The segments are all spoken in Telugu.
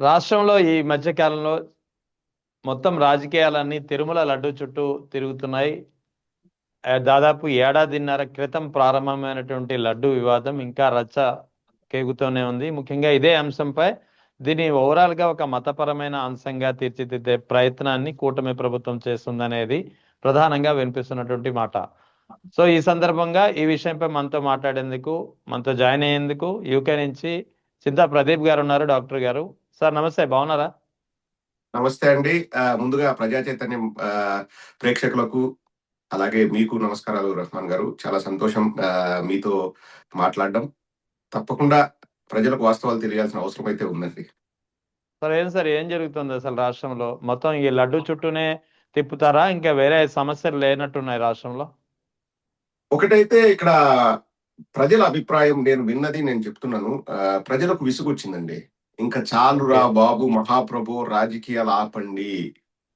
రాష్ట్రంలో ఈ మధ్య కాలంలో మొత్తం రాజకీయాలన్నీ తిరుమల లడ్డు చుట్టూ తిరుగుతున్నాయి. దాదాపు ఏడాదిన్నర క్రితం ప్రారంభమైనటువంటి లడ్డు వివాదం ఇంకా రచ్చ కేగుతూనే ఉంది. ముఖ్యంగా ఇదే అంశంపై దీన్ని ఓవరాల్ గా ఒక మతపరమైన అంశంగా తీర్చిదిద్దే ప్రయత్నాన్ని కూటమి ప్రభుత్వం చేస్తుందనేది ప్రధానంగా వినిపిస్తున్నటువంటి మాట. సో ఈ సందర్భంగా ఈ విషయంపై మనతో మాట్లాడేందుకు, మనతో జాయిన్ అయ్యేందుకు యూకే నుంచి చింతా ప్రదీప్ గారు ఉన్నారు. డాక్టర్ గారు, సార్ నమస్తే, బాగున్నారా? నమస్తే అండి. ముందుగా ప్రజా చైతన్యం ప్రేక్షకులకు అలాగే మీకు నమస్కారాలు రహమాన్ గారు. చాలా సంతోషం మీతో మాట్లాడడం. తప్పకుండా ప్రజలకు వాస్తవాలు తెలియాల్సిన అవసరం అయితే ఉందండి. సార్ ఏం జరుగుతుంది అసలు రాష్ట్రంలో? మొత్తం ఈ లడ్డు చుట్టూనే తిప్పుతారా? ఇంకా వేరే సమస్యలు లేనట్టున్నాయి రాష్ట్రంలో? ఒకటైతే ఇక్కడ ప్రజల అభిప్రాయం నేను విన్నది నేను చెప్తున్నాను. ప్రజలకు విసుగొచ్చిందండి. ఇంకా చాలురా బాబు మహాప్రభు రాజకీయాలు ఆపండి.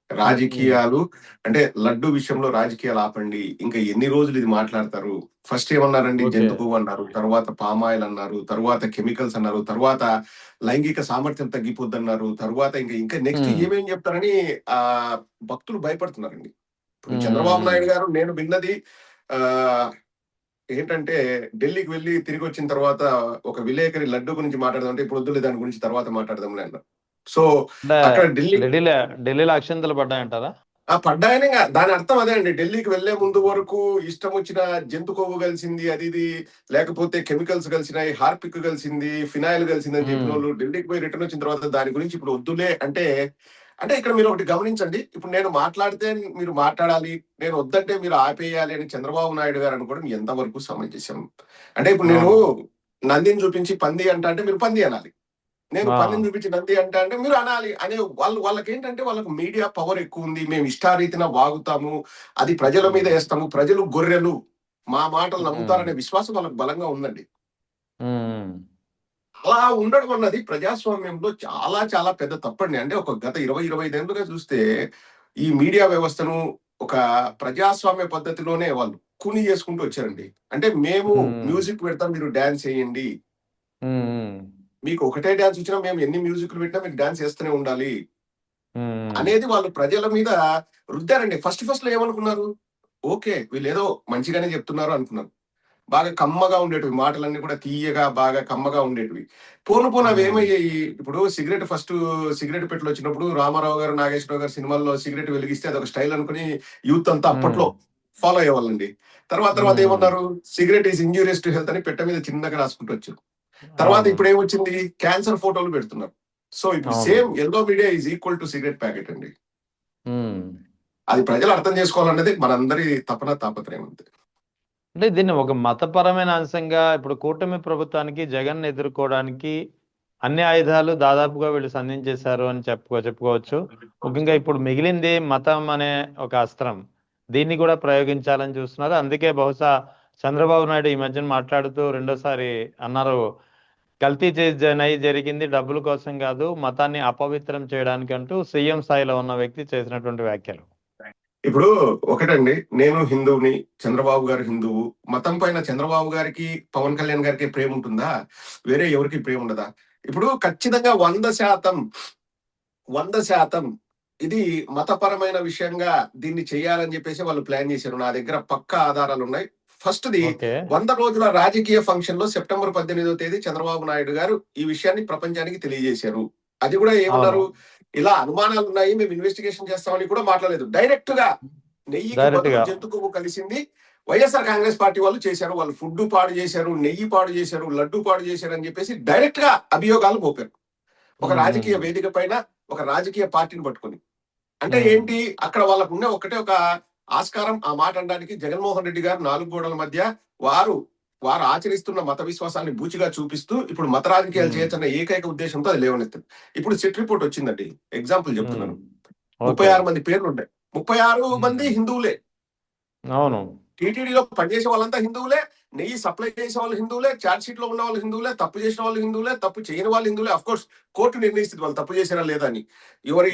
రాజకీయాలు అంటే లడ్డు విషయంలో రాజకీయాలు ఆపండి. ఇంకా ఎన్ని రోజులు ఇది మాట్లాడతారు? ఫస్ట్ ఏమన్నారండి? జంతు కొవ్వు అన్నారు, తర్వాత పామాయిల్ అన్నారు, తర్వాత కెమికల్స్ అన్నారు, తర్వాత లైంగిక సామర్థ్యం తగ్గిపోద్దన్నారు, తర్వాత ఇంకా నెక్స్ట్ ఏమేం చెప్తారని ఆ భక్తులు భయపడుతున్నారండి. ఇప్పుడు చంద్రబాబు నాయుడు గారు నేను విన్నది ఆ ఏంటంటే ఢిల్లీకి వెళ్ళి తిరిగి వచ్చిన తర్వాత ఒక విలేకరి లడ్డు గురించి మాట్లాడదాం ఇప్పుడు వద్దులే దాని గురించి తర్వాత మాట్లాడదాంలే అన్నారు. సో అక్కడ ఢిల్లీలో అక్షంతలు పడ్డాయంటారా? పడ్డాయని దాని అర్థం అదే అండి. ఢిల్లీకి వెళ్లే ముందు వరకు ఇష్టం వచ్చిన జంతు కొవ్వు కలిసింది, అది ఇది, లేకపోతే కెమికల్స్ కలిసినాయి, హార్పిక్ కలిసింది, ఫినాయిల్ కలిసింది అని చెప్పిన వాళ్ళు ఢిల్లీకి పోయి రిటర్న్ వచ్చిన తర్వాత దాని గురించి ఇప్పుడు వద్దులే అంటే అంటే ఇక్కడ మీరు ఒకటి గమనించండి. ఇప్పుడు నేను మాట్లాడితే మీరు మాట్లాడాలి, నేను వద్దంటే మీరు ఆపేయాలి అని చంద్రబాబు నాయుడు గారు అనుకోవడం ఎంతవరకు సమంజసం? అంటే ఇప్పుడు నేను నందిని చూపించి పంది అంటే మీరు పంది అనాలి, నేను పందిని చూపించి నంది అంటే మీరు అనాలి అనే వాళ్ళకి ఏంటంటే వాళ్ళకు మీడియా పవర్ ఎక్కువ ఉంది, మేము ఇష్టారీతిన వాగుతాము, అది ప్రజల మీద వేస్తాము, ప్రజలు గొర్రెలు, మా మాటలు నమ్ముతారనే విశ్వాసం వాళ్ళకు బలంగా ఉందండి. అలా ఉండడం అన్నది ప్రజాస్వామ్యంలో చాలా చాలా పెద్ద తప్పండి. అంటే ఒక గత 20-25 ఏళ్ళుగా చూస్తే ఈ మీడియా వ్యవస్థను ఒక ప్రజాస్వామ్య పద్ధతిలోనే వాళ్ళు కూని చేసుకుంటూ వచ్చారండి. అంటే మేము మ్యూజిక్ పెడతాం, మీరు డాన్స్ చేయండి, మీకు ఒకటే డాన్స్ వచ్చినా మేము ఎన్ని మ్యూజిక్లు పెట్టినా మీకు డాన్స్ చేస్తూనే ఉండాలి అనేది వాళ్ళు ప్రజల మీద రుద్దారండి. ఫస్ట్ లో ఏమనుకున్నారు? ఓకే, వీళ్ళు ఏదో మంచిగానే చెప్తున్నారు అనుకున్నారు. బాగా కమ్మగా ఉండేటివి, మాటలన్నీ కూడా తీయగా బాగా కమ్మగా ఉండేటివి. పోను అవి ఏమయ్యాయి? ఇప్పుడు సిగరెట్ పెట్టులు వచ్చినప్పుడు రామారావు గారు, నాగేశ్వరరావు గారు సినిమాల్లో సిగరెట్ వెలిగిస్తే అదొక స్టైల్ అనుకుని యూత్ అంతా అప్పట్లో ఫాలో అయ్యేవాళ్ళండి. తర్వాత ఏమన్నారు? Cigarette is injurious to health అని పెట్ట మీద చిన్నగా రాసుకుంటూ వచ్చారు. తర్వాత ఇప్పుడు ఏమొచ్చింది? క్యాన్సర్ ఫోటోలు పెడుతున్నారు. సో ఇప్పుడు same yellow media is equal to cigarette packet అండి. అది ప్రజలు అర్థం చేసుకోవాలన్నది మనందరి తపన తాపత్రయం అంతే. అంటే దీన్ని ఒక మతపరమైన అంశంగా ఇప్పుడు కూటమి ప్రభుత్వానికి జగన్ ఎదుర్కోవడానికి అన్ని ఆయుధాలు దాదాపుగా వీళ్ళు సంధించేశారు అని చెప్పుకోవచ్చు. ముఖ్యంగా ఇప్పుడు మిగిలింది మతం అనే ఒక అస్త్రం, దీన్ని కూడా ప్రయోగించాలని చూస్తున్నారు. అందుకే బహుశా చంద్రబాబు నాయుడు ఈ మధ్యన మాట్లాడుతూ రెండోసారి అన్నారు, కల్తీ జరిగింది డబ్బుల కోసం కాదు, మతాన్ని అపవిత్రం చేయడానికి అంటూ సీఎం స్థాయిలో ఉన్న వ్యక్తి చేసినటువంటి వ్యాఖ్యలు. ఇప్పుడు ఒకటండి, నేను హిందువుని, చంద్రబాబు గారు హిందువు. మతం పైన చంద్రబాబు గారికి, పవన్ కళ్యాణ్ గారికి ప్రేమ ఉంటుందా? వేరే ఎవరికి ప్రేమ ఉండదా? ఇప్పుడు ఖచ్చితంగా 100% ఇది మతపరమైన విషయంగా దీన్ని చేయాలని చెప్పేసి వాళ్ళు ప్లాన్ చేశారు. నా దగ్గర పక్కా ఆధారాలు ఉన్నాయి. ఫస్ట్ది 100 రోజుల రాజకీయ ఫంక్షన్ లో సెప్టెంబర్ 18వ తేదీ చంద్రబాబు నాయుడు గారు ఈ విషయాన్ని ప్రపంచానికి తెలియజేశారు. అది కూడా ఏమన్నారు? ఇలా అనుమానాలు ఉన్నాయి, మేము ఇన్వెస్టిగేషన్ చేస్తామని కూడా మాట్లాడలేదు. డైరెక్ట్ గా నెయ్యికి బదులు జంతు కొవ్వు కలిసింది వైఎస్ఆర్ కాంగ్రెస్ పార్టీ వాళ్ళు చేశారు. వాళ్ళు ఫుడ్ పాడు చేశారు, నెయ్యి పాడు చేశారు, లడ్డు పాడు చేశారు అని చెప్పేసి డైరెక్ట్ గా అభియోగాలు మోపారు ఒక రాజకీయ వేదిక పైన, ఒక రాజకీయ పార్టీని పట్టుకొని. అంటే ఏంటి? అక్కడ వాళ్ళకు ఉన్న ఒకటే ఒక ఆస్కారం ఆ మాట అనడానికి. జగన్మోహన్ రెడ్డి గారు 4 గోడల మధ్య వారు ఆచరిస్తున్న మత విశ్వాసాన్ని బూచిగా చూపిస్తూ ఇప్పుడు మత రాజకీయాలు చేయొచ్చన్న ఏకైక ఉద్దేశంతో అది లేవనెత్తారు. ఇప్పుడు సిట్ రిపోర్ట్ వచ్చిందండి, ఎగ్జాంపుల్ చెప్తున్నాను. 36 మంది పేర్లు ఉంటాయి. 36 మంది హిందువులే. అవును, టీటీడీలో పనిచేసే వాళ్ళంతా హిందువులే, నెయ్యి సప్లై చేసే వాళ్ళు హిందువులే, ఛార్జ్ షీట్ లో ఉన్న వాళ్ళు హిందువులే, తప్పు చేసిన వాళ్ళు హిందువులే, తప్పు చేయని వాళ్ళు హిందువులే. అఫ్ కోర్స్ కోర్టు నిర్ణయిస్తుంది వాళ్ళు తప్పు చేసినా లేదా అని. ఎవరి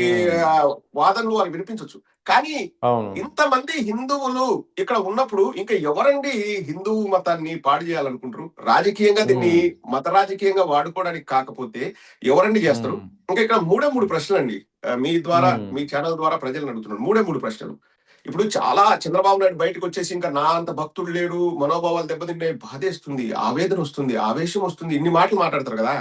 ఆ, వాదనలు వాళ్ళు వినిపించవచ్చు. కానీ అవును. ఇంతమంది హిందువులు ఇక్కడ ఉన్నప్పుడు ఇంకా ఎవరండి హిందూ మతాన్ని పాడు చేయాలనుకుంటారు? రాజకీయంగా దీన్ని మత రాజకీయంగా వాడుకోవడానికి కాకపోతే ఎవరండి చేస్తారు? ఇంకా ఇక్కడ మూడు ప్రశ్నలు అండి. మీ ద్వారా మీ ఛానల్ ద్వారా ప్రజలను అడుగుతున్నాను. మూడు ప్రశ్నలు. ఇప్పుడు చాలా చంద్రబాబు నాయుడు బయటకు వచ్చేసి ఇంకా నా అంత భక్తుడు లేడు, మనోభావాలు దెబ్బతింటే బాధేస్తుంది, ఆవేదన వస్తుంది, ఆవేశం వస్తుంది, ఇన్ని మాటలు మాట్లాడతారు కదా.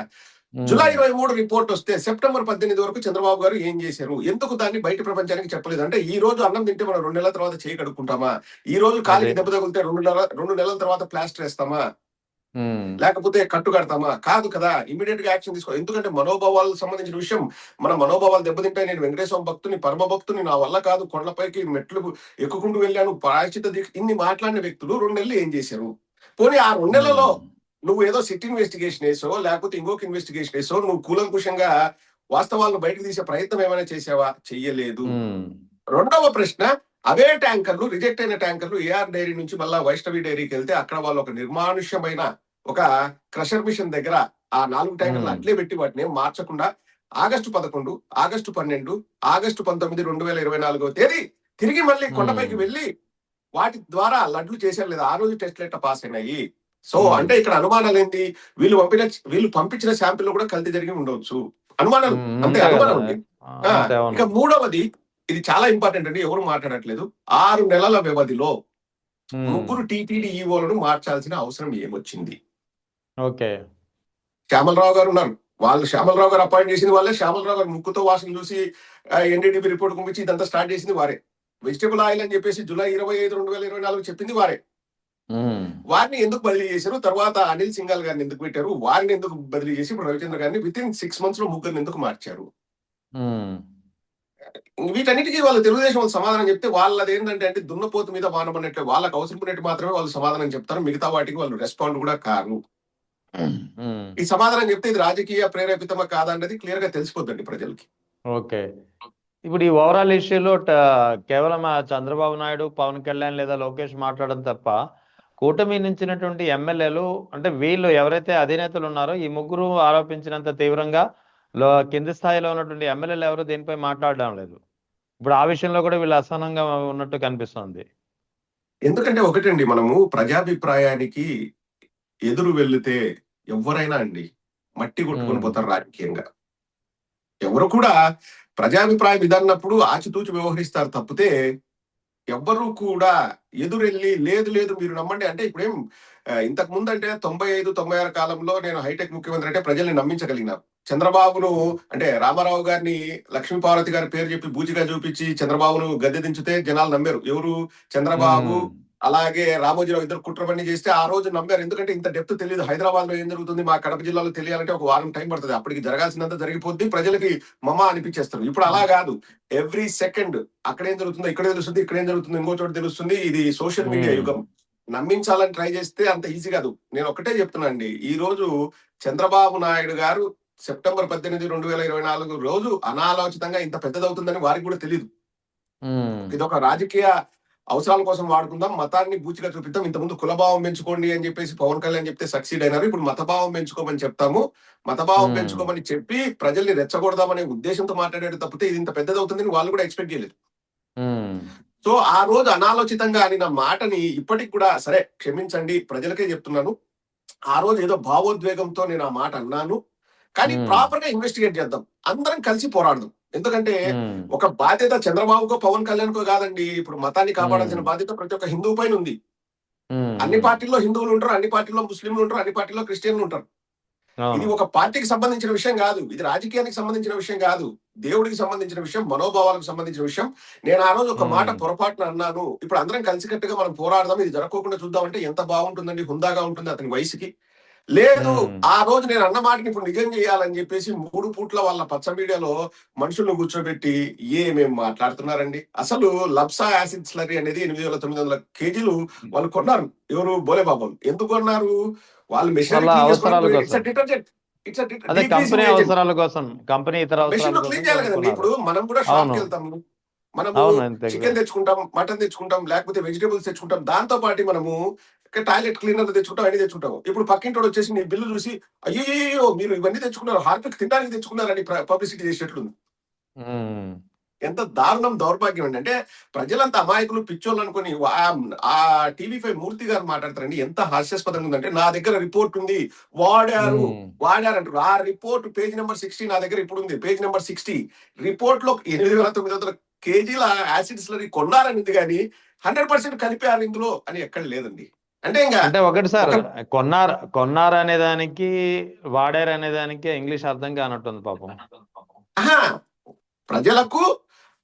జూలై 23 రిపోర్ట్ వస్తే సెప్టెంబర్ 18 వరకు చంద్రబాబు గారు ఏం చేశారు, ఎందుకు దాన్ని బయట ప్రపంచానికి చెప్పలేదు? అంటే ఈ రోజు అన్నం తింటే మనం 2 నెలల తర్వాత చేయి కడుక్కుంటామా? ఈ రోజు కాలికి దెబ్బ తగిలితే 2 నెలల తర్వాత ప్లాస్టర్ వేస్తామా? లేకపోతే కట్టు కడతామా? కాదు కదా. ఇమీడియట్ గా యాక్షన్ తీసుకో. ఎందుకంటే మనోభావాలకు సంబంధించిన విషయం. మన మనోభావాలు దెబ్బతింటాయి. నేను వెంకటేశ్వర భక్తుని, పరమ భక్తుని, నా వల్ల కాదు, కొండపైకి మెట్లు ఎక్కుకుంటూ వెళ్ళాను, ప్రాయశ్చిత దీక్ష, ఇన్ని మాట్లాడిన వ్యక్తులు 2 నెలలు ఏం చేశారు? పోనీ ఆ 2 నెలలలో నువ్వు ఏదో సిట్ ఇన్వెస్టిగేషన్ వేసో లేకపోతే ఇంకొక ఇన్వెస్టిగేషన్ వేసో నువ్వు కూలంకుషంగా వాస్తవాలను బయటకు తీసే ప్రయత్నం ఏమైనా చేసావా? చెయ్యలేదు. రెండవ ప్రశ్న, అవే ట్యాంకర్లు, రిజెక్ట్ అయిన ట్యాంకర్లు ఏఆర్ డైరీ నుంచి మళ్ళా వైష్ణవి డైరీకి వెళ్తే అక్కడ వాళ్ళు ఒక నిర్మానుష్యమైన ఒక క్రషర్ మిషన్ దగ్గర ఆ 4 ట్యాంకర్లు అట్లే పెట్టి వాటిని మార్చకుండా ఆగస్టు 11, ఆగస్టు 12, ఆగస్టు 19, 2024 తేదీ తిరిగి మళ్ళీ కొండపైకి వెళ్ళి వాటి ద్వారా లడ్లు చేశారు లేదా? ఆ రోజు టెస్ట్ లెట్ పాస్ అయినాయి. సో అంటే ఇక్కడ అనుమానాలు ఏంటి? వీళ్ళు పంపించిన శాంపిల్ కూడా కల్తీ జరిగి ఉండవచ్చు. అనుమానాలు అంతే, అనుమానం ఉంది. ఇక మూడవది, ఇది చాలా ఇంపార్టెంట్ అండి, ఎవరు మాట్లాడట్లేదు. 6 నెలల వ్యవధిలో 3 టీటీడీ ఈవోలను మార్చాల్సిన అవసరం ఏమొచ్చింది? ఓకే. శ్యామలరావు గారు ఉన్నారు. వాళ్ళు శ్యామలరావు గారు అపాయింట్ చేసింది వాళ్ళే. శ్యామలరావు గారు ముక్కుతో వాసన చూసి ఎన్డీటీవీ రిపోర్ట్ పంపించి ఇదంతా స్టార్ట్ చేసింది వారే. వెజిటబుల్ ఆయిల్ అని చెప్పేసి జూలై 25, 2024 చెప్పింది వారే. వారిని ఎందుకు బదిలీ చేశారు? తర్వాత అనిల్ సింఘాల్ గారిని ఎందుకు పెట్టారు? వారిని ఎందుకు బదిలీ చేసి ఇప్పుడు రవిచంద్ర గారిని విత్ ఇన్ 6 months లో 3 ఎందుకు మార్చారు? వీటన్నిటికీ వాళ్ళు తెలుగుదేశం వాళ్ళు సమాధానం చెప్తే వాళ్ళది ఏంటంటే అంటే దున్నపోతు మీద వానమన్నట్టు వాళ్ళకి అవసరమైనట్టు మాత్రమే వాళ్ళు సమాధానం చెప్తారు. మిగతా వాటికి వాళ్ళు రెస్పాండ్ కూడా కారు. ఈ సమాధానం చెప్తే ఇది రాజకీయ ప్రేరేపితమా కాదా అన్నది క్లియర్ గా తెలిసిపోద్దండి ప్రజలకి. ఓకే. ఇప్పుడు ఈ ఓవరాల్ ఇష్యూలో కేవలం చంద్రబాబు నాయుడు, పవన్ కళ్యాణ్ లేదా లోకేష్ మాట్లాడడం తప్ప కూటమి నుంచినటువంటి ఎమ్మెల్యేలు, అంటే వీళ్ళు ఎవరైతే అధినేతలు ఉన్నారో ఈ ముగ్గురు ఆరోపించినంత తీవ్రంగా కింది స్థాయిలో ఉన్నటువంటి ఎమ్మెల్యేలు ఎవరు దీనిపై మాట్లాడడం లేదు. ఇప్పుడు ఆ విషయంలో కూడా వీళ్ళు అసహనంగా ఉన్నట్టు కనిపిస్తుంది. ఎందుకంటే ఒకటండి, మనము ప్రజాభిప్రాయానికి ఎదురు వెళ్తే ఎవరైనా అండి మట్టి కొట్టుకొని పోతారు రాజకీయంగా. ఎవరు కూడా ప్రజాభిప్రాయం ఇదన్నప్పుడు ఆచితూచి వ్యవహరిస్తారు తప్పితే ఎవ్వరు కూడా ఎదురెళ్ళి లేదు మీరు నమ్మండి అంటే ఇప్పుడేం ఇంతకు ముందు అంటే 95, 96 కాలంలో నేను హైటెక్ ముఖ్యమంత్రి అంటే ప్రజల్ని నమ్మించగలిగినాను. చంద్రబాబును అంటే రామారావు గారిని లక్ష్మీపార్వతి గారి పేరు చెప్పి బూచిగా చూపించి చంద్రబాబును గద్దె దించితే జనాలు నమ్మారు. ఎవరు? చంద్రబాబు అలాగే రామోజీరావు ఇద్దరు కుట్రపని చేస్తే ఆ రోజు నమ్మారు. ఎందుకంటే ఇంత డెప్త్ తెలియదు. హైదరాబాద్ లో ఏం జరుగుతుంది మా కడప జిల్లాలో తెలియాలంటే ఒక వారం టైం పడుతుంది. అప్పటికి జరగాల్సినంత జరిగిపోద్ది, ప్రజలకి మమ అనిపించేస్తారు. ఇప్పుడు అలా కాదు. ఎవ్రీ సెకండ్ అక్కడేం జరుగుతుందో ఇక్కడే తెలుస్తుంది, ఇక్కడేం జరుగుతుందో ఇంకో చోట తెలుస్తుంది. ఇది సోషల్ మీడియా యుగం. నమ్మించాలని ట్రై చేస్తే అంత ఈజీ కాదు. నేను ఒకటే చెప్తున్నా అండి, ఈ రోజు చంద్రబాబు నాయుడు గారు సెప్టెంబర్ 18, 2024 రోజు అనాలోచితంగా ఇంత పెద్దదవుతుందని వారికి కూడా తెలియదు. ఇదొక రాజకీయ అవసరాల కోసం వాడుకుందాం, మతాన్ని బూచిగా చూపిద్దాం. ఇంతకుముందు కులభావం పెంచుకోండి అని చెప్పేసి పవన్ కళ్యాణ్ చెప్తే సక్సీడ్ అయినారు. ఇప్పుడు మతభావం పెంచుకోమని చెప్తాము. మతభావం పెంచుకోమని చెప్పి ప్రజల్ని రెచ్చగొడదామనే ఉద్దేశంతో మాట్లాడేది తప్పితే ఇది ఇంత పెద్దదవుతుందని వాళ్ళు కూడా ఎక్స్పెక్ట్ చేయలేదు. సో ఆ రోజు అనాలోచితంగా అనిన మాటని ఇప్పటికి కూడా సరే క్షమించండి, ప్రజలకే చెప్తున్నాను. ఆ రోజు ఏదో భావోద్వేగంతో నేను ఆ మాట అన్నాను. కానీ ప్రాపర్ గా ఇన్వెస్టిగేట్ చేద్దాం, అందరం కలిసి పోరాడదాం. ఎందుకంటే ఒక బాధ్యత చంద్రబాబుకో పవన్ కళ్యాణ్ కో కాదండి. ఇప్పుడు మతాన్ని కాపాడాల్సిన బాధ్యత ప్రతి ఒక్క హిందువు పైన ఉంది. అన్ని పార్టీల్లో హిందువులు ఉంటారు, అన్ని పార్టీల్లో ముస్లింలు ఉంటారు, అన్ని పార్టీల్లో క్రిస్టియన్లు ఉంటారు. ఇది ఒక పార్టీకి సంబంధించిన విషయం కాదు, ఇది రాజకీయానికి సంబంధించిన విషయం కాదు, దేవుడికి సంబంధించిన విషయం, మనోభావాలకు సంబంధించిన విషయం. నేను ఆ రోజు ఒక మాట పొరపాటున అన్నాను. ఇప్పుడు అందరం కలిసికట్టుగా మనం పోరాడదాం, ఇది జరగకుండా చూద్దామంటే ఎంత బాగుంటుందండి, హుందాగా ఉంటుంది అతని వయసుకి. లేదు, ఆ రోజు నేను అన్న మాటని ఇప్పుడు నిజం చేయాలని చెప్పేసి 3 పూట్ల వాళ్ళ పచ్చ మీడియాలో మనుషులను కూర్చోబెట్టి ఏమేమి మాట్లాడుతున్నారండి. అసలు లబ్సా యాసిడ్ స్లరీ అనేది 8,900 kgs వాళ్ళు కొన్నారు. ఎవరు? బోలేబాబు. ఎందుకు కొన్నారు? వాళ్ళు మెషిన్ క్లీన్ చేయాలి కదండి. ఇప్పుడు మనం కూడా షాప్కి వెళ్తాము, మనము చికెన్ తెచ్చుకుంటాం, మటన్ తెచ్చుకుంటాం, లేకపోతే వెజిటేబుల్స్ తెచ్చుకుంటాం. దాంతో పాటు మనము టాయిలెట్ క్లీనర్ తెచ్చుకుంటాం, అన్ని తెచ్చుకుంటాం. ఇప్పుడు పక్కింటోడు వచ్చేసి నీ బిల్లు చూసి అయ్యో మీరు ఇవన్నీ తెచ్చుకున్నారు, హార్పిక్ తినడానికి తెచ్చుకున్నారని పబ్లిసిటీ చేసేట్లుంది. ఉమ్. ఎంత దారుణం, దౌర్భాగ్యం అండి. అంటే ప్రజలంతా అమాయకులు, పిచ్చోళ్ళు అనుకుని ఆ టీవీ5 మూర్తి గారు మాట్లాడతారండి. ఎంత హాస్యాస్పదంగా ఉందంటే, నా దగ్గర రిపోర్ట్ ఉంది, వాడారు ఉమ్. వాడారంటారు. ఆ రిపోర్ట్ పేజ్ నెంబర్ 60 నా దగ్గర ఇప్పుడు ఉంది. పేజ్ నెంబర్ 60 రిపోర్ట్ లో 8,900 కేజీల యాసిడ్ స్లరీ కొన్నారనింది కానీ 100% కలిపారు ఇందులో అని ఎక్కడ లేదండి. అంటే ఇంకా అంటే ఒకటి సార్, ఒక కొన్నారు అనే దానికి వాడారు అనే దానికి ఇంగ్లీష్ అర్థం కానట్టుంది పాపం. ఆహా, ప్రజలకు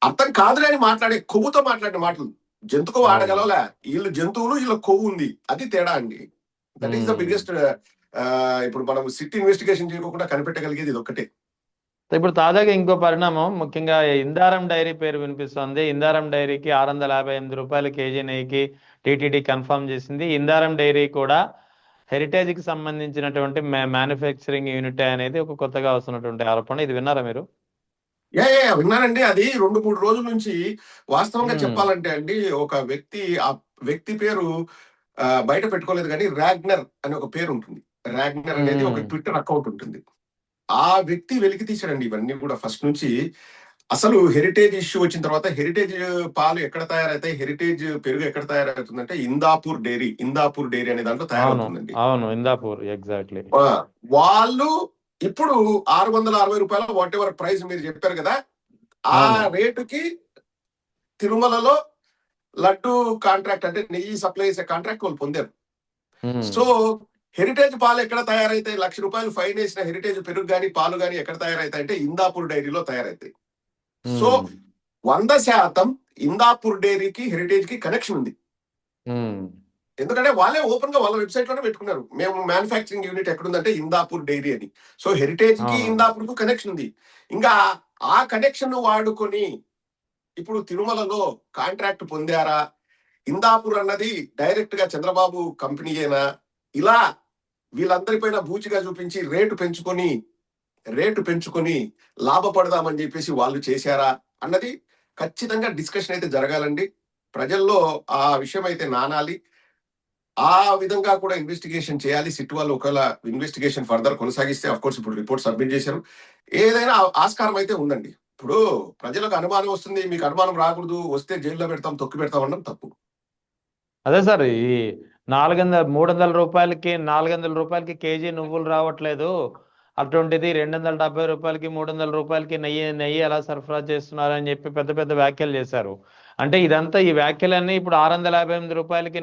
అర్థం కాదులే అని మాట్లాడే కొవ్వుతో మాట్లాడిన మాటలు. జంతువు అవును. వాడగలవలే, వీళ్ళు జంతువులు, వీళ్ళ కొవ్వు ఉంది, అది తేడా అండి. That is the um. Biggest. ఇప్పుడు మనం సిట్ ఇన్వెస్టిగేషన్ చేయకుండా కనిపెట్టగలిగేది ఇది ఒక్కటే. ఇప్పుడు తాజాగా ఇంకో పరిణామం, ముఖ్యంగా ఇందారం డైరీ పేరు వినిపిస్తోంది. ఇందారం డైరీకి 658 రూపాయల కేజీ నెయ్యికి టీటీడీ కన్ఫర్మ్ చేసింది. ఇందారం డైరీ కూడా హెరిటేజ్కి సంబంధించినటువంటి మ్యానుఫ్యాక్చరింగ్ యూనిట్ అనేది ఒక కొత్తగా వస్తున్నటువంటి ఆరోపణ. ఇది విన్నారా మీరు? విన్నానండి. అది 2-3 రోజుల నుంచి వాస్తవంగా ఉమ్. చెప్పాలంటే అండి, ఒక వ్యక్తి, ఆ వ్యక్తి పేరు బయట పెట్టుకోలేదు కానీ రాగ్నర్ అని ఒక పేరు ఉంటుంది. రాగ్నర్ అనేది ఒక ఉమ్. ట్విట్టర్ అకౌంట్ ఉంటుంది. ఆ వ్యక్తి వెలికి తీశాడండి ఇవన్నీ కూడా ఫస్ట్ నుంచి. అసలు హెరిటేజ్ ఇష్యూ వచ్చిన తర్వాత హెరిటేజ్ పాలు ఎక్కడ తయారవుతాయి, హెరిటేజ్ పెరుగు ఎక్కడ తయారవుతుందంటే ఇందాపూర్ డైరీ అనే దాంట్లో అవును, తయారవుతుందండి. అవును, ఇందాపూర్ ఎగ్జాక్ట్లీ. ఆ, వాళ్ళు ఇప్పుడు 660 రూపాయల వాట్ ఎవర్ ప్రైస్ మీరు చెప్పారు కదా, ఆ అవును. రేటుకి తిరుమలలో లడ్డు కాంట్రాక్ట్ అంటే నెయ్యి సప్లై చేసే కాంట్రాక్ట్ వాళ్ళు పొందారు. ఉమ్. సో హెరిటేజ్ పాలు ఎక్కడ తయారైతాయి, ₹1,00,000 ఫైన్ వేసిన హెరిటేజ్ పెరుగు కానీ పాలు కానీ ఎక్కడ తయారైతాయి అంటే ఇందాపూర్ డైరీలో తయారైతాయి. సో ఉమ్. 100% ఇందాపూర్ డైరీకి హెరిటేజ్ కి కనెక్షన్ ఉంది. ఉమ్. ఎందుకంటే వాళ్ళే ఓపెన్ గా వాళ్ళ వెబ్సైట్ లోనే పెట్టుకున్నారు, మేము మ్యానుఫ్యాక్చరింగ్ యూనిట్ ఎక్కడుందంటే ఇందాపూర్ డైరీ అని. సో హెరిటేజ్ కి అవును. ఇందాపూర్ కు కనెక్షన్ ఉంది. ఇంకా ఆ కనెక్షన్ వాడుకొని ఇప్పుడు తిరుమలలో కాంట్రాక్ట్ పొందారా, ఇందాపూర్ అన్నది డైరెక్ట్ గా చంద్రబాబు కంపెనీయేనా, ఇలా వీళ్ళందరిపైన బూచిగా చూపించి రేటు పెంచుకొని లాభపడదామని చెప్పేసి వాళ్ళు చేశారా అన్నది ఖచ్చితంగా డిస్కషన్ అయితే జరగాలండి. ప్రజల్లో ఆ విషయం అయితే నానాలి. ఆ విధంగా కూడా ఇన్వెస్టిగేషన్ చేయాలి. సిట్ వాళ్ళు ఒకవేళ ఇన్వెస్టిగేషన్ ఫర్దర్ కొనసాగిస్తే, అఫ్ కోర్స్ ఇప్పుడు రిపోర్ట్ సబ్మిట్ చేశారు, ఏదైనా ఆస్కారం అయితే ఉందండి. ఇప్పుడు ప్రజలకు అనుమానం వస్తుంది, మీకు అనుమానం రాకూడదు, వస్తే జైల్లో పెడతాం, తొక్కి పెడతాం అనడం తప్పు. అదే సార్, ఈ 300 రూపాయలకి 400 రూపాయలకి కేజీ నువ్వులు రావట్లేదు, అటువంటిది 270 రూపాయలకి 300 రూపాయలకి నెయ్యి ఎలా సరఫరా చేస్తున్నారని చెప్పి పెద్ద పెద్ద వ్యాఖ్యలు చేశారు. అంటే ఈ వ్యాఖ్యలన్నీ ఇప్పుడు 658 రూపాయలకి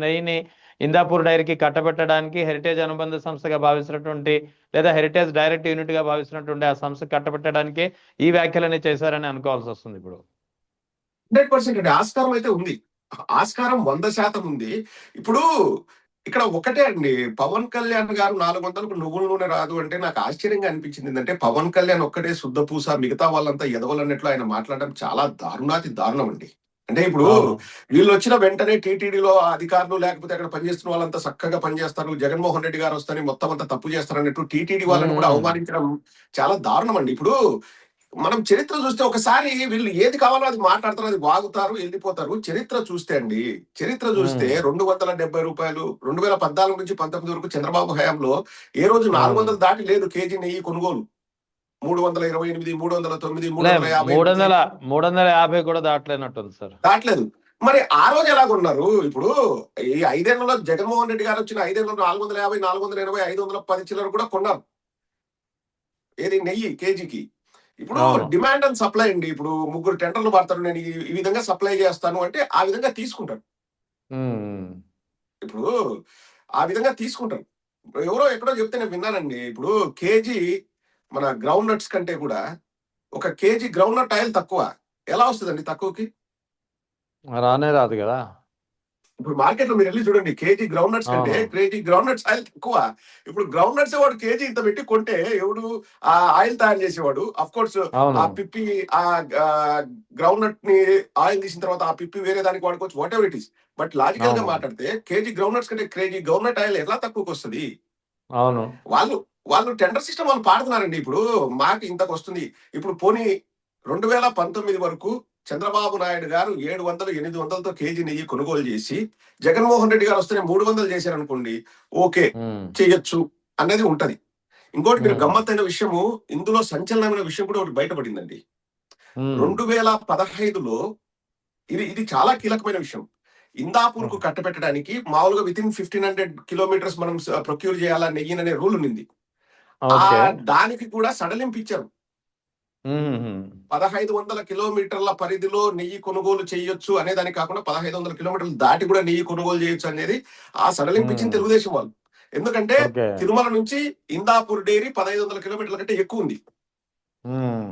నెయ్యిని ఇందాపూర్ డైరీకి కట్టబెట్టడానికి హెరిటేజ్ అనుబంధ సంస్థగా భావిస్తున్నటువంటి, లేదా హెరిటేజ్ డైరెక్ట్ యూనిట్ గా భావిస్తున్నటువంటి ఆ సంస్థ కట్టబెట్టడానికి ఈ వ్యాఖ్యలన్నీ చేశారని అనుకోవాల్సి వస్తుంది ఇప్పుడు. 100% అండి, ఆస్కారం అయితే ఉంది. ఆస్కారం 100% ఉంది. ఇప్పుడు ఇక్కడ ఒకటే అండి, పవన్ కళ్యాణ్ గారు 400కు నువ్వుల నూనె రాదు అంటే నాకు ఆశ్చర్యంగా అనిపించింది. ఏంటంటే పవన్ కళ్యాణ్ ఒక్కటే శుద్ధ పూస, మిగతా వాళ్ళంతా ఎదవలన్నట్లు ఆయన మాట్లాడడం చాలా దారుణాతి దారుణం అండి. అంటే ఇప్పుడు అవును. వీళ్ళు వచ్చిన వెంటనే టీటీడీలో అధికారులు లేకపోతే అక్కడ పనిచేస్తున్న వాళ్ళంతా చక్కగా పనిచేస్తారు, జగన్మోహన్ రెడ్డి గారు వస్తేనే మొత్తం అంతా తప్పు చేస్తారన్నట్టు టీటీడీ వాళ్ళని కూడా ఉమ్. అవమానించడం చాలా దారుణం అండి. ఇప్పుడు మనం చరిత్ర చూస్తే ఒకసారి వీళ్ళు ఏది కావాలో అది మాట్లాడతారు, అది వాగుతారు, వెళ్ళిపోతారు. చరిత్ర చూస్తే ఉమ్. 270 రూపాయలు 2014 నుంచి 19 వరకు చంద్రబాబు హయాంలో ఏ రోజు అవును. 400 దాటి లేదు కేజీ నెయ్యి కొనుగోలు. 328, 309, లే, 358 350 కూడా దాటలేనట్టుంది సార్. దాటలేదు. మరి ఆ రోజు ఎలా కొన్నారు? ఇప్పుడు ఈ 5 ఏళ్లలో జగన్మోహన్ రెడ్డి గారు వచ్చిన 5 ఏళ్లలో 450, 480, 510 చిల్లర కూడా కొన్నారు. ఏది నెయ్యి కేజీకి. ఇప్పుడు అవును. డిమాండ్ అండ్ సప్లై అండి. ఇప్పుడు ముగ్గురు టెండర్లు పడతారు, నేను ఈ విధంగా సప్లై చేస్తాను అంటే ఆ విధంగా తీసుకుంటారు. ఉమ్. ఇప్పుడు ఆ విధంగా తీసుకుంటారు. ఎవరో ఎక్కడో చెప్తే నేను విన్నానండి. ఇప్పుడు కేజీ మన గ్రౌండ్ నట్స్ కంటే కూడా ఒక కేజీ గ్రౌండ్ నట్ ఆయిల్ తక్కువ. ఎలా వస్తుందండి తక్కువకి? రానే రాదు కదా. ఇప్పుడు మార్కెట్ లో మీరు వెళ్ళి చూడండి, కేజీ గ్రౌండ్ నట్స్ కంటే అవును. కేజీ గ్రౌండ్ నట్స్ ఆయిల్ తక్కువ. ఇప్పుడు గ్రౌండ్ నట్స్ వాడు కేజీ ఇంత పెట్టి కొంటే ఎవడు ఆ ఆయిల్ తయారు చేసేవాడు? అఫ్ కోర్స్ అవును. ఆ పిప్పి, ఆ గ్రౌండ్ నట్ ని ఆయిల్ తీసిన తర్వాత ఆ పిప్పి వేరే దానికి వాడుకోవచ్చు, what ever it is. But logical గా అవును. మాట్లాడితే కేజీ గ్రౌండ్ నట్స్ కంటే కేజీ గ్రౌండ్ నట్ ఆయిల్ ఎలా తక్కువకి వస్తుంది? అవును. వాళ్ళు వాళ్ళు టెండర్ సిస్టమ్ వాళ్ళు పాడుతున్నారండి. ఇప్పుడు మాకు ఇంతకు వస్తుంది. ఇప్పుడు పోనీ 2019 వరకు చంద్రబాబు నాయుడు గారు 700, 800తో కేజీ నెయ్యి కొనుగోలు చేసి జగన్మోహన్ రెడ్డి గారు వస్తేనే 300 చేశారనుకోండి, ఓకే ఉమ్, చేయొచ్చు అనేది ఉంటది. ఇంకోటి మీరు ఉమ్, గమ్మత్తైన విషయము, ఇందులో సంచలనమైన విషయం కూడా ఒకటి బయటపడిందండి. ఉమ్, 2015లో ఇది ఇది చాలా కీలకమైన విషయం. ఇందాపూర్ కు ఉమ్, కట్టబెట్టడానికి మామూలుగా వితిన్ 1500 కిలోమీటర్స్ మనం ప్రొక్యూర్ చేయాలా నెయ్యి అనే రూల్ ఉన్నింది. ఆ ఓకే. దానికి కూడా సడలింపు ఇచ్చారు. ఉమ్, ఉమ్, 1500 కిలోమీటర్ల పరిధిలో నెయ్యి కొనుగోలు చేయొచ్చు అనే దానికి కాకుండా 1500 కిలోమీటర్లు దాటి కూడా నెయ్యి కొనుగోలు చేయొచ్చు అనేది ఆ సడలింపు ఇచ్చింది ఉమ్, తెలుగుదేశం వాళ్ళు. ఎందుకంటే ఓకే. తిరుమల నుంచి ఇందాపూర్ డైరీ 1500 కిలోమీటర్ల కంటే ఎక్కువ ఉంది. Um,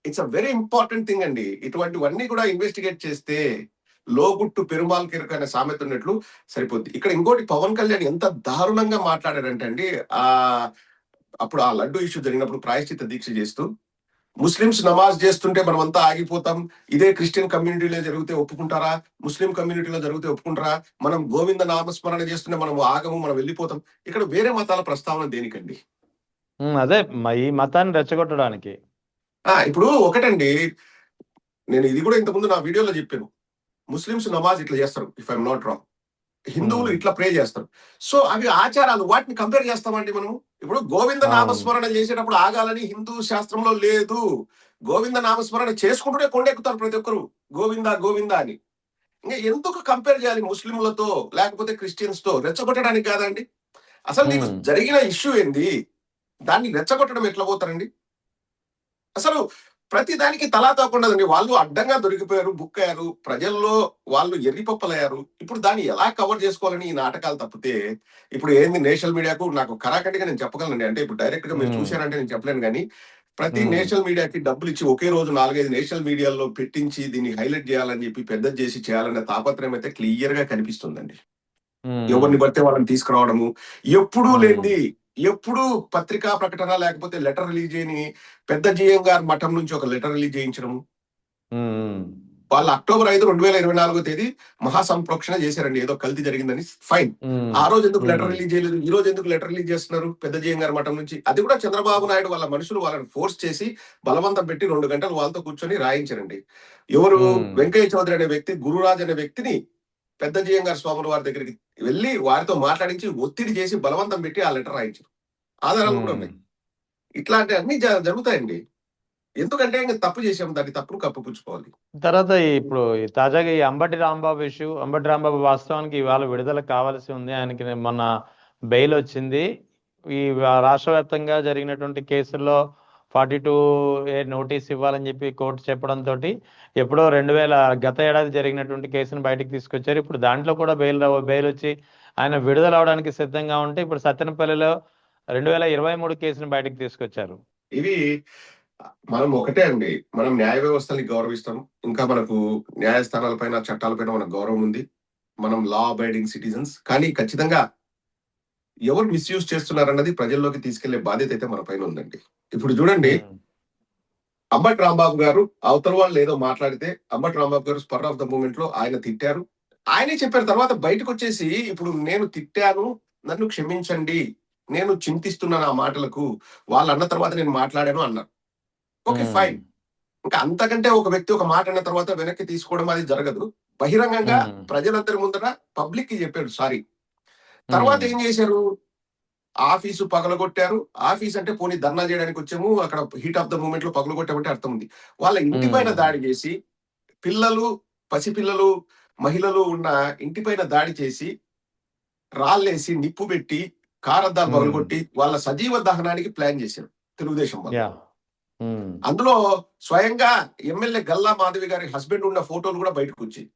it's a very important thing అండి. ఇటువంటివన్నీ కూడా ఇన్వెస్టిగేట్ చేస్తే లోగుట్టు పెరుమాల్ కిరక అనే సామెత ఉన్నట్లు సరిపోద్ది. ఇక్కడ ఇంకోటి పవన్ కళ్యాణ్ ఎంత దారుణంగా మాట్లాడారంటే అండి, ఆ అప్పుడు ఆ లడ్డు ఇష్యూ జరిగినప్పుడు ప్రాయశ్చిత్త దీక్ష చేస్తూ ముస్లిమ్స్ నమాజ్ చేస్తుంటే మనం అంతా ఆగిపోతాం, ఇదే క్రిస్టియన్ కమ్యూనిటీలో జరిగితే ఒప్పుకుంటారా, ముస్లిం కమ్యూనిటీలో జరిగితే ఒప్పుకుంటారా, మనం గోవింద నామస్మరణ చేస్తుంటే మనం ఆగము, మనం వెళ్ళిపోతాం. ఇక్కడ వేరే మతాల ప్రస్తావన దేనికండి? అదే ఈ మతాన్ని రెచ్చగొట్టడానికి. ఇప్పుడు ఒకటండి, నేను ఇది కూడా ఇంతకుముందు నా వీడియోలో చెప్పాను. ముస్లిమ్స్ నమాజ్ ఇట్లా చేస్తారు, ఇఫ్ ఐఎమ్ నాట్ రాంగ్. హిందువులు ఉమ్, ఇట్లా ప్రే చేస్తారు. సో అవి ఆచారాలు, వాటిని కంపేర్ చేస్తామండి మనము. ఇప్పుడు గోవింద అవును. నామస్మరణ చేసేటప్పుడు ఆగాలని హిందూ శాస్త్రంలో లేదు. గోవింద నామస్మరణ చేసుకుంటూనే కొండెక్కుతారు ప్రతి ఒక్కరు, గోవింద గోవింద అని. ఇంకా ఎందుకు కంపేర్ చేయాలి ముస్లింలతో లేకపోతే క్రిస్టియన్స్ తో? రెచ్చగొట్టడానికి కాదండి. అసలు నీకు ఉమ్, జరిగిన ఇష్యూ ఏంది, దాన్ని రెచ్చగొట్టడం ఎట్లా పోతారండి? అసలు ప్రతి దానికి తలా తోకుండదండి. వాళ్ళు అడ్డంగా దొరికిపోయారు, బుక్ అయ్యారు, ప్రజల్లో వాళ్ళు ఎర్రిపప్పలయ్యారు. ఇప్పుడు దాన్ని ఎలా కవర్ చేసుకోవాలని ఈ నాటకాలు తప్పితే, ఇప్పుడు ఏంది నేషనల్ మీడియాకు నాకు కరాకంటిగా నేను చెప్పగలనండి. అంటే ఇప్పుడు డైరెక్ట్ గా మీరు ఉమ్, చూశారంటే నేను చెప్పలేను కానీ, ప్రతి ఉమ్, నేషనల్ మీడియాకి డబ్బులు ఇచ్చి ఒకే రోజు 4-5 నేషనల్ మీడియాలో పెట్టించి దీన్ని హైలైట్ చేయాలని చెప్పి పెద్దది చేసి చేయాలనే తాపత్రయం అయితే క్లియర్ గా కనిపిస్తుందండి. ఉమ్, ఎవరిని పడితే వాళ్ళని తీసుకురావడము, ఎప్పుడూ ఉమ్, లేనిది, ఎప్పుడూ పత్రికా ప్రకటన లేకపోతే లెటర్ రిలీజ్ చేయని పెద్ద జీఎం గారు మఠం నుంచి ఒక లెటర్ రిలీజ్ చేయించడము. ఉమ్, వాళ్ళు అక్టోబర్ 5, 2024 మహాసంప్రోక్షణ చేశారండి, ఏదో కల్తీ జరిగిందని. ఫైన్. ఉమ్, ఆ రోజు ఎందుకు లెటర్ ఉమ్, రిలీజ్ చేయలేదు? ఈ రోజు ఎందుకు లెటర్ రిలీజ్ చేస్తున్నారు పెద్ద జీఎం గారి మఠం నుంచి? అది కూడా చంద్రబాబు నాయుడు వాళ్ళ మనుషులు వాళ్ళని ఫోర్స్ చేసి బలవంతం పెట్టి 2 గంటలు వాళ్ళతో కూర్చొని రాయించారండి. ఎవరు? ఉమ్, వెంకయ్య చౌదరి అనే వ్యక్తి, గురురాజ్ అనే వ్యక్తిని పెద్ద జీఎం గారి స్వాముల వారి దగ్గరికి వెళ్ళి వారితో మాట్లాడించి ఒత్తిడి చేసి బలవంతం పెట్టి ఆ లెటర్ రాయించారు. ఆధారాలు కూడా ఉమ్. ఉన్నాయి. ఇట్లాంటి అన్ని జరుగుతాయండి. ఎందుకంటే ఇంకా తప్పు చేసాం, దాన్ని తప్పును కప్పుపుచ్చుకోవాలి. తర్వాత ఇప్పుడు తాజాగా ఈ అంబటి రాంబాబు ఇష్యూ, అంబటి రాంబాబు వాస్తవానికి ఇవాళ విడుదల కావాల్సి ఉంది. ఆయనకి మొన్న బెయిల్ వచ్చింది. ఈ రాష్ట్ర వ్యాప్తంగా జరిగినటువంటి కేసుల్లో 42A నోటీస్ ఇవ్వాలని చెప్పి కోర్టు చెప్పడంతో ఎప్పుడో గత ఏడాది జరిగినటువంటి కేసును బయటకు తీసుకొచ్చారు. ఇప్పుడు దాంట్లో కూడా బెయిల్ వచ్చి ఆయన విడుదల అవడానికి సిద్ధంగా ఉంటే ఇప్పుడు సత్తెనపల్లిలో 2023 కేసును బయటకు తీసుకొచ్చారు. ఇవి మనం ఒకటే అండి, మనం న్యాయ వ్యవస్థని గౌరవిస్తాం. ఇంకా మనకు న్యాయస్థానాలపైన చట్టాలపైన మనకు గౌరవం ఉంది. మనం లా అబైడింగ్ సిటిజన్స్. కానీ ఖచ్చితంగా ఎవరు మిస్యూజ్ చేస్తున్నారన్నది ప్రజల్లోకి తీసుకెళ్లే బాధ్యత అయితే మన పైన ఉందండి. ఇప్పుడు చూడండి, ఉమ్, అంబటి రాంబాబు గారు అవతల వాళ్ళు ఏదో మాట్లాడితే అంబటి రాంబాబు గారు స్పర్ ఆఫ్ ద మూమెంట్ లో ఆయన తిట్టారు. ఆయనే చెప్పారు తర్వాత బయటకు వచ్చేసి, ఇప్పుడు నేను తిట్టాను, నన్ను క్షమించండి, నేను చింతిస్తున్నాను ఆ మాటలకు, వాళ్ళు అన్న తర్వాత నేను మాట్లాడాను అన్నారు. ఓకే, ఉమ్, ఫైన్. ఇంకా అంతకంటే ఒక వ్యక్తి ఒక మాట అన్న తర్వాత వెనక్కి తీసుకోవడం అది జరగదు. బహిరంగంగా ఉమ్, ప్రజలందరి ముందర పబ్లిక్ కి చెప్పాడు సారీ. తర్వాత ఉమ్, ఏం చేశారు? ఆఫీసు పగలగొట్టారు. ఆఫీస్ అంటే పోనీ ధర్నా చేయడానికి వచ్చాము, అక్కడ హీట్ ఆఫ్ ద మూమెంట్ లో పగలగొట్టామంటే అర్థం ఉంది. వాళ్ళ ఇంటి పైన ఉమ్, దాడి చేసి, పిల్లలు, పసిపిల్లలు, మహిళలు ఉన్న ఇంటి పైన దాడి చేసి, రాళ్ళేసి, నిప్పు పెట్టి, కారద్దాలు ఉమ్. పగలగొట్టి వాళ్ళ సజీవ దహనానికి ప్లాన్ చేశారు తెలుగుదేశం వాళ్ళు. యా. ఉమ్, అందులో స్వయంగా ఎమ్మెల్యే గల్లా మాధవి గారి హస్బెండ్ ఉన్న ఫోటోలు కూడా బయటకు వచ్చాయి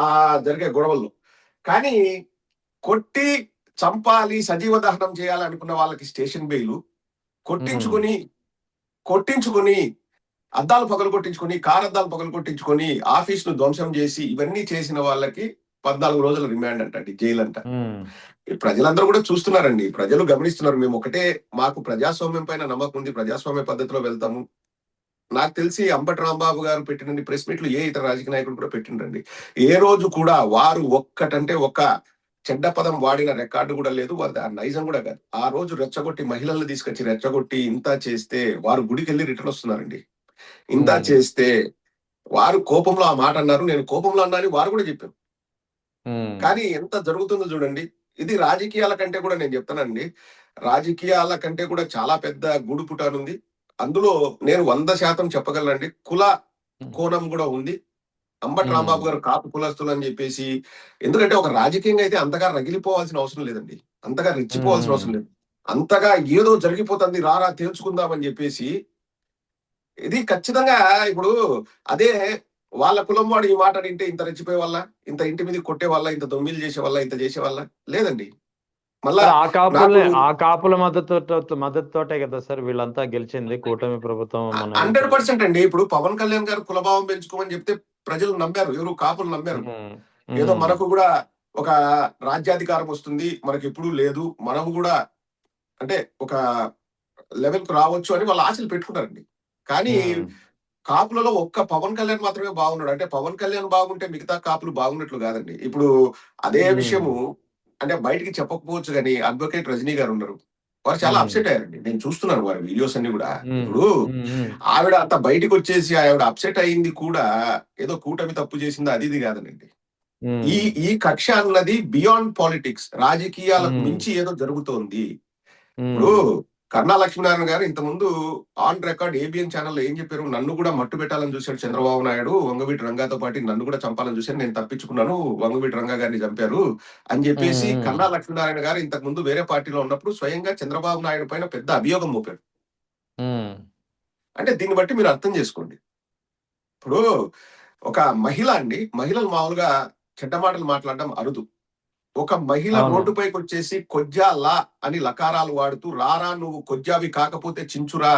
ఆ జరిగే గొడవల్లో. కానీ కొట్టి చంపాలి, సజీవ దహనం చేయాలనుకున్న వాళ్ళకి స్టేషన్ బెయిలు, ఉమ్, కొట్టించుకొని కొట్టించుకొని అద్దాలు పగలు కొట్టించుకొని, కారద్దాలు పగలు కొట్టించుకొని, ఆఫీస్ ను ధ్వంసం చేసి ఇవన్నీ చేసిన వాళ్ళకి 14 రోజుల రిమాండ్ అంటండి, జైలు అంట. ఉమ్, ఈ ప్రజలందరూ కూడా చూస్తున్నారండి, ప్రజలు గమనిస్తున్నారు. మేము ఒకటే, మాకు ప్రజాస్వామ్యం పైన నమ్మకం ఉంది, ప్రజాస్వామ్య పద్ధతిలో వెళ్తాము. నాకు తెలిసి అంబటి రాంబాబు గారు పెట్టిన ప్రెస్ మీట్లు ఏ ఇతర రాజకీయ నాయకులు కూడా పెట్టిండ్రండి. ఏ రోజు కూడా వారు ఒక్కటంటే ఒక్క చెడ్డ పదం వాడిన రికార్డు కూడా లేదు. వాళ్ళది ఆ నైజం కూడా కాదు. ఆ రోజు రెచ్చగొట్టి, మహిళల్ని తీసుకొచ్చి రెచ్చగొట్టి ఇంత చేస్తే వారు గుడికి వెళ్ళి రిటర్న్ వస్తున్నారండి. ఇంత ఉమ్, చేస్తే వారు కోపంలో ఆ మాట అన్నారు, నేను కోపంలో అన్నా అని వారు కూడా చెప్పారు. ఉమ్, కానీ ఎంత జరుగుతుందో చూడండి. ఇది రాజకీయాల కంటే కూడా నేను చెప్తానండి, రాజకీయాల కంటే కూడా చాలా పెద్ద గూడు పుటానుంది. అందులో నేను 100% చెప్పగలనండి. కుల ఉమ్, కోణం కూడా ఉంది. అంబటి ఉమ్, రాంబాబు గారు కాపు కులస్తులు అని చెప్పేసి, ఎందుకంటే ఒక రాజకీయంగా అయితే అంతగా రగిలిపోవాల్సిన అవసరం లేదండి. అంతగా రెచ్చిపోవాల్సిన ఉమ్, అవసరం లేదు. అంతగా ఏదో జరిగిపోతుంది రారా తేల్చుకుందాం అని చెప్పేసి, ఇది ఖచ్చితంగా ఇప్పుడు అదే వాళ్ళ కులం వాడు ఈ మాట వింటే ఇంత రెచ్చిపోయే వల్ల, ఇంత ఇంటి మీద కొట్టే వల్ల, ఇంత దొమ్మిలు చేసే వల్ల, ఇంత చేసే వల్ల లేదండి. మళ్ళా మరి నాకు ఆ కాపుల మద్దతుతోటే కదా సార్ వీళ్ళంతా గెలిచింది, కూటమి ప్రభుత్వం మన ఏపీలో. 100% అండి. ఇప్పుడు పవన్ కళ్యాణ్ గారు కులభావం పెంచుకోమని చెప్తే ప్రజలు నమ్మారు. ఎవరు కాపులు నమ్మారు. ఉమ్, ఏదో ఉమ్, మనకు కూడా ఒక రాజ్యాధికారం వస్తుంది. మనకెప్పుడూ లేదు. మనము కూడా అంటే ఒక లెవెల్‌కి రావచ్చు అని వాళ్ళు ఆశలు పెట్టుకున్నారండి. కానీ ఉమ్, కాపులలో ఒక్క పవన్ కళ్యాణ్ మాత్రమే బాగున్నాడు. అంటే పవన్ కళ్యాణ్ బాగుంటే మిగతా కాపులు బాగున్నట్లు కాదండి. ఇప్పుడు అదే ఉమ్, విషయము అంటే బయటికి చెప్పకపోవచ్చు గాని అడ్వకేట్ రజనీ గారున్నారు. వారు చాలా ఉమ్, అప్‌సెట్ అయ్యారండి. నేను చూస్తున్నాను వారి వీడియోస్ అన్నీ గూడా. ఉమ్, ఇప్పుడు ఉమ్, ఆవిడ అంత బయటికొచ్చేసి ఆవిడ అప్‌సెట్ అయింది కూడా ఏదో కూటమి తప్పు చేసింది అది ఇది కాదనండి. ఈ ఉమ్, ఈ కక్ష అన్నది బియాండ్ పాలిటిక్స్. రాజకీయాలకు ఉమ్, మించి ఏదో జరుగుతోంది. ఇప్పుడు ఉమ్, కన్నా లక్ష్మీనారాయణ గారు ఇంతకుముందు ఆన్ రికార్డ్ ఏబిఎన్ ఛానల్‌లో ఏం చెప్పారు? నన్ను కూడా మట్టు పెట్టాలని చూసాడు చంద్రబాబు నాయుడు. వంగవీటి రంగాతో పాటు నన్ను కూడా చంపాలని చూసాడు. నేను తప్పించుకున్నాను. వంగవీటి రంగా గారిని చంపారు అని చెప్పేసి ఉమ్, కన్నా లక్ష్మీనారాయణ గారు ఇంతకుముందు వేరే పార్టీలో ఉన్నప్పుడు స్వయంగా చంద్రబాబు నాయుడు పైన పెద్ద అభియోగం మోపారు. ఉమ్, అంటే దీన్ని బట్టి మీరు అర్థం చేసుకోండి. ఇప్పుడు ఒక మహిళ అండి, మహిళలు మామూలుగా చెడ్డ మాటలు మాట్లాడడం అరుదు. ఒక మహిళ అవును. రోడ్డుపైకొచ్చేసి కొజ్జా లా అని లకారాలు వాడుతూ రారా నువ్వు కొజ్జావి కాకపోతే చించురా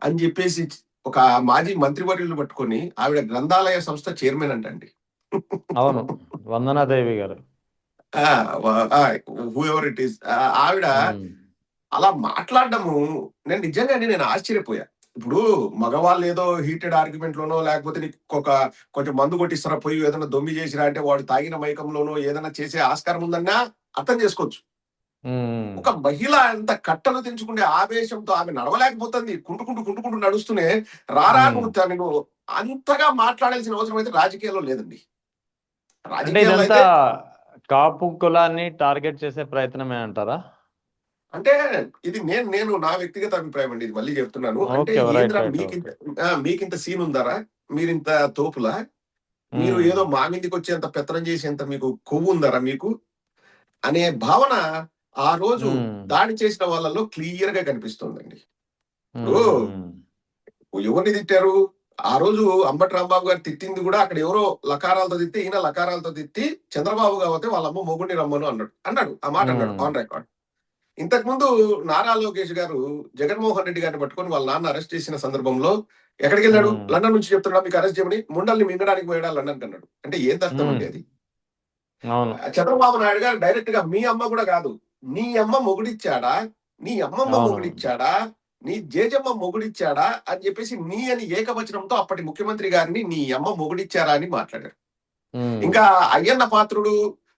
అని చెప్పేసి ఒక మాజీ మంత్రివర్యులు పట్టుకొని ఆవిడ గ్రంథాలయ సంస్థ చైర్మన్ అంటండి. అవును, వందనాదేవి గారు. హూ ఎవర్ ఇట్ ఈస్ ఆవిడ ఉమ్, అలా మాట్లాడడము నేను నిజంగానే నేను ఆశ్చర్యపోయా. ఇప్పుడు మగవాళ్ళు ఏదో హీటెడ్ ఆర్గ్యుమెంట్ లోనో లేకపోతే నీకు కొంచెం మందు కొట్టిస్తారా పోయి ఏదైనా దొమ్మి చేసిరా అంటే వాడు తాగిన మైకంలోనో ఏదైనా చేసే ఆస్కారం ఉందన్నా అర్థం చేసుకోవచ్చు. ఉమ్, ఒక మహిళ అంత కట్టలు తెంచుకునే ఆవేశంతో ఆమె నడవలేకపోతుంది. కుంటుకుంటూ నడుస్తూనే రారా ఉమ్. నువ్వు నువ్వు అంతగా మాట్లాడాల్సిన అవసరం అయితే రాజకీయాల్లో లేదండి. అంటే రాజకీయాల్లో ఇదంతా అయితే కాపు కులాన్ని టార్గెట్ చేసే ప్రయత్నమే అంటారా? అంటే ఇది నేను నేను నా వ్యక్తిగత అభిప్రాయం అండి. ఇది మళ్ళీ చెప్తున్నాను. అంటే ఓకే, రైట్ ఏందిరా రైట్ మీకింత ఓకే. మీకింత సీన్ ఉందారా? మీరింత తోపులా? మీరు ఉమ్, ఏదో మా మీదకొచ్చేంత పెత్తనం చేసేంత మీకు కొవ్వు ఉందారా మీకు? అనే భావన ఆ రోజు ఉమ్, దాడి చేసిన వాళ్ళలో క్లియర్‌గా కనిపిస్తుందండి. ఇప్పుడు ఉమ్, ఎవరిని తిట్టారు? ఆ రోజు అంబటి రాంబాబు గారు తిట్టింది గూడా అక్కడ ఎవరో లకారాలతో తిడితే, ఈయన లకారాలతో తిట్టి చంద్రబాబు గాబోతే వాళ్ళ అమ్మ మొగుడిని రమ్మను అన్నాడు. అన్నాడు. ఆ మాట అన్నాడు ఉమ్, ఆన్ రికార్డ్. ఇంతకుముందు నారా లోకేష్ గారు జగన్మోహన్ రెడ్డి గారిని పట్టుకొని వాళ్ళ నాన్న అరెస్ట్ చేసిన సందర్భంలో ఎక్కడికెళ్ళాడు? ఉమ్, లండన్ నుంచి చెప్తున్నాడా మీకు అరెస్ట్ చేయమని? ముండల్ని మింగడానికి పోయాడా లండన్‌కి అన్నాడు. అంటే ఏందర్థం ఉమ్, అండి అది? అవును, చంద్రబాబు నాయుడు గారు డైరెక్ట్‌గా మీ అమ్మ గూడా గాదు. నీ అమ్మ మొగుడిచ్చాడా? నీ అమ్మమ్మ అవును. మొగుడిచ్చాడా? నీ జేజమ్మ మొగుడిచ్చాడా? అని జెప్పేసి నీ అని ఏకవచనంతో అప్పటి ముఖ్యమంత్రి గారిని నీ అమ్మ మొగుడిచ్చారా అని మాట్లాడారు. ఉమ్, ఇంకా అయ్యన్న పాత్రుడు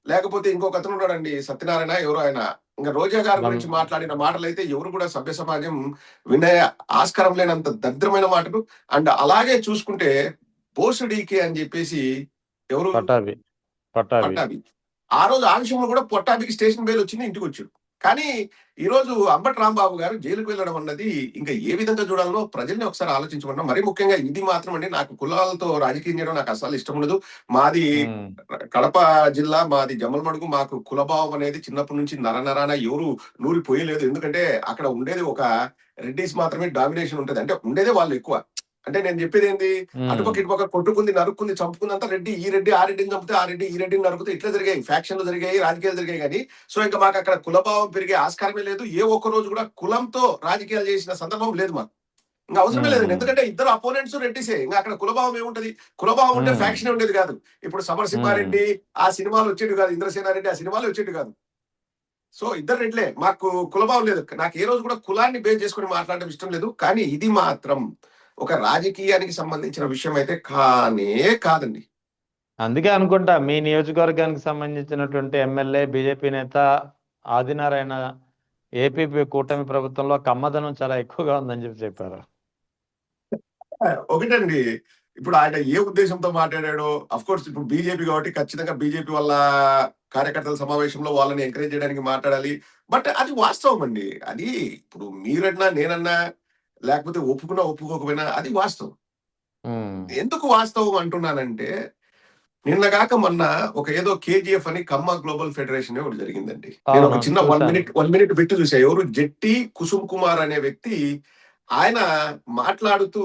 లేకపోతే ఇంకొకతను ఉన్నాడండి సత్యనారాయణ ఎవరో ఆయన. ఇంక రోజా గారి వన్ గురించి మాట్లాడిన మాటలైతే ఎవరు కూడా సభ్య సమాజం వినే ఆస్కారం లేనంత దరిద్రమైన మాటలు. అండ్ అలాగే చూసుకుంటే బోసుడీకే అని జెప్పేసి ఎవరు పటాభి పటాభి. పట్టాభి. ఆ రోజు ఆ విషయంలో కూడా పట్టాభికి స్టేషన్ బెయిల్ వచ్చింది ఇంటికొచ్చాడు. కానీ ఈరోజు అంబటి రాంబాబు గారు జైలుకి వెళ్ళడం అన్నది ఇంకా ఏ విధంగా చూడాలనో ప్రజల్ని ఒకసారి ఆలోచించమన్నా. మరీ ముఖ్యంగా ఇది మాత్రం అండి నాకు కులాలతో రాజకీయం చేయడం నాకు అస్సలు ఇష్టం ఉండదు. మాది ఉమ్, కడప జిల్లా, మాది జమ్మలమడుగు. మాకు కులభావం అనేది చిన్నప్పటి నుంచి నరనరాన ఎవరు నూరిపోయలేదు. ఎందుకంటే అక్కడ ఉండేది ఒక రెడ్డిస్ మాత్రమే డామినేషన్ ఉంటది. అంటే ఉండేదే వాళ్ళు ఎక్కువ. అంటే నేను చెప్పేదేంది ఉమ్, అటుపక్క ఇటుపక్క కొట్టుకుంది, నరుక్కుంది, చంపుకుంది అంతా రెడ్డి. ఈ రెడ్డి ఆ రెడ్డిని చంపితే ఆ రెడ్డి ఈ రెడ్డిని నరుకుతే ఇట్లా జరిగాయి. ఫ్యాక్షన్‌లు జరిగాయి, రాజకీయాలు జరిగాయి గానీ, సో ఇంక మాకక్కడ కులభావం పెరిగే ఆస్కారమే లేదు. ఏ ఒక్క రోజు కూడా కులంతో రాజకీయాలు చేసిన సందర్భం లేదు మాకు. ఇంక అవసరమే లేదండి. ఉమ్, ఎందుకంటే ఇద్దరు అపోనెంట్స్ రెడ్డిసే. ఇంక అక్కడ కులభావం ఏముంటది? కులభావం ఉంటే ఉమ్, ఫ్యాక్షనే ఉండేది కాదు. ఇప్పుడు ఉమ్. సమరసింహారెడ్డి ఆ సినిమాలో వచ్చేటివి కాదు. ఇంద్రసేనారెడ్డి ఆ సినిమాలో వచ్చేటివి కాదు. సో ఇద్దరు రెడ్లే. మాకు కులభావం లేదు. నాకు ఏ రోజు కూడా కులాన్ని బేస్ చేసుకొని మాట్లాడడం ఇష్టం లేదు. కానీ ఇది మాత్రం ఒక రాజకీయానికి సంబంధించిన విషయం అయితే కానే కాదండి. అందుకే అనుకుంటా మీ నియోజకవర్గానికి సంబంధించినటువంటి ఎమ్మెల్యే బీజేపీ నేత ఆదినారాయణ ఏపీ కూటమి ప్రభుత్వంలో కమ్మదనం చాలా ఎక్కువగా ఉందని చెప్పి చెప్పారు. ఒకటండి, ఇప్పుడు ఆయన ఏ ఉద్దేశంతో మాట్లాడాడో, అఫ్ కోర్స్ ఇప్పుడు బీజేపీ కాబట్టి ఖచ్చితంగా బీజేపీ వాళ్ళ కార్యకర్తల సమావేశంలో వాళ్ళని ఎంకరేజ్ చేయడానికి మాట్లాడాలి. బట్ అది వాస్తవం అండి. అది ఇప్పుడు మీరన్నా, నేనన్నా, లేకపోతే ఒప్పుకున్నా, ఒప్పుకోకపోయినా అది వాస్తవం. ఉమ్, ఎందుకు వాస్తవం అంటున్నానంటే, నిన్నగాక మొన్న ఒక ఏదో కేజీఎఫ్ అని కమ్మ గ్లోబల్ ఫెడరేషన్ ఒకటి జరిగిందండి. నేను ఒక అవునవును చిన్న చూశాను. వన్ మినిట్ బిట్ చూసా. ఎవరు జెట్టి కుసుమ్ కుమార్ అనే వ్యక్తి ఆయన మాట్లాడుతూ,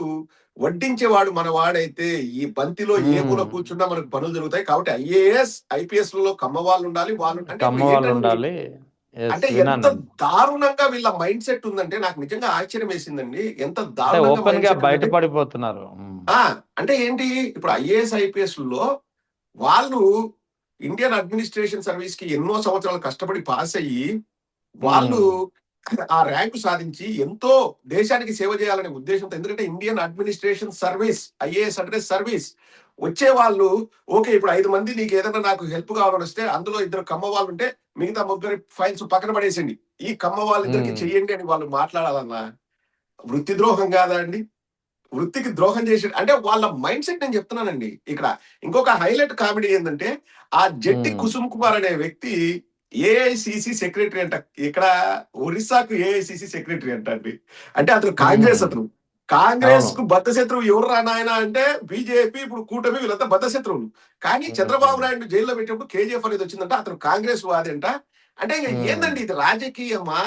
వడ్డించేవాడు మన వాడైతే ఈ బంతిలో ఏ ఉమ్, మూల కూర్చున్నా మనకు పనులు జరుగుతాయి. కాబట్టి ఐఏఎస్, ఐపీఎస్ లలో కమ్మ వాళ్ళు ఉండాలి. వాళ్ళు అంటే కమ్మ ఇప్పుడు వాళ్ళు ఏంటండి, ఉండాలి. ఎస్ అంటే ఎంత విన్నాను. దారుణంగా వీళ్ళ మైండ్ సెట్ ఉందంటే నాకు నిజంగా ఆశ్చర్యం వేసిందండి. ఎంత అంటే దారుణంగా ఓపెన్ మైండ్ గా సెట్ ఉందంటే, బయటపడిపోతున్నారు. ఆ అంటే ఏంటి, ఇప్పుడు ఐఏఎస్, ఐపీఎస్ లో వాళ్ళు ఇండియన్ అడ్మినిస్ట్రేషన్ సర్వీస్ కి ఎన్నో సంవత్సరాలు కష్టపడి పాస్ అయ్యి వాళ్ళు ఉమ్, ఆ ర్యాంకు సాధించి ఎంతో దేశానికి సేవ చేయాలనే ఉద్దేశంతో, ఎందుకంటే ఇండియన్ అడ్మినిస్ట్రేషన్ సర్వీస్, ఐఏఎస్ అంటే సర్వీస్, వచ్చే వాళ్ళు ఓకే ఇప్పుడు 5 మంది నీకు ఏదైనా నాకు హెల్ప్ కావాలని వస్తే అందులో 2 కమ్మ వాళ్ళు ఉంటే మిగతా 3 ఫైల్స్ పక్కన పడేసండి, ఈ కమ్మ వాళ్ళిద్దరికి ఉమ్, చెయ్యండి అని వాళ్ళు మాట్లాడాలన్నా వృత్తి ద్రోహం కాదా అండి? వృత్తికి ద్రోహం చేసి అంటే వాళ్ళ మైండ్ సెట్ నేను చెప్తున్నానండి ఇక్కడ. ఇంకొక హైలైట్ కామెడీ ఏంటంటే, ఆ జట్టి ఉమ్, కుసుమ్ కుమార్ అనే వ్యక్తి ఏఐసిసి సెక్రటరీ అంట. ఇక్కడ ఒరిస్సాకు ఏఐసిసి సెక్రటరీ అంట అండి. అంటే అతను కాంగ్రెస్, ఉమ్, అతను కాంగ్రెస్ అవును. కు బద్ధ శత్రువు ఎవరు రా నాయన అంటే బీజేపీ, ఇప్పుడు కూటమి, వీళ్ళంతా బద్ధ శత్రువులు. కానీ చంద్రబాబు ఉమ్, నాయుడు జైల్లో పెట్టినప్పుడు కేజీఎఫ్ అనేది వచ్చిందంట, అతను కాంగ్రెస్ వాది అంట. అంటే ఇక ఉమ్, ఏందండి ఇది, రాజకీయమా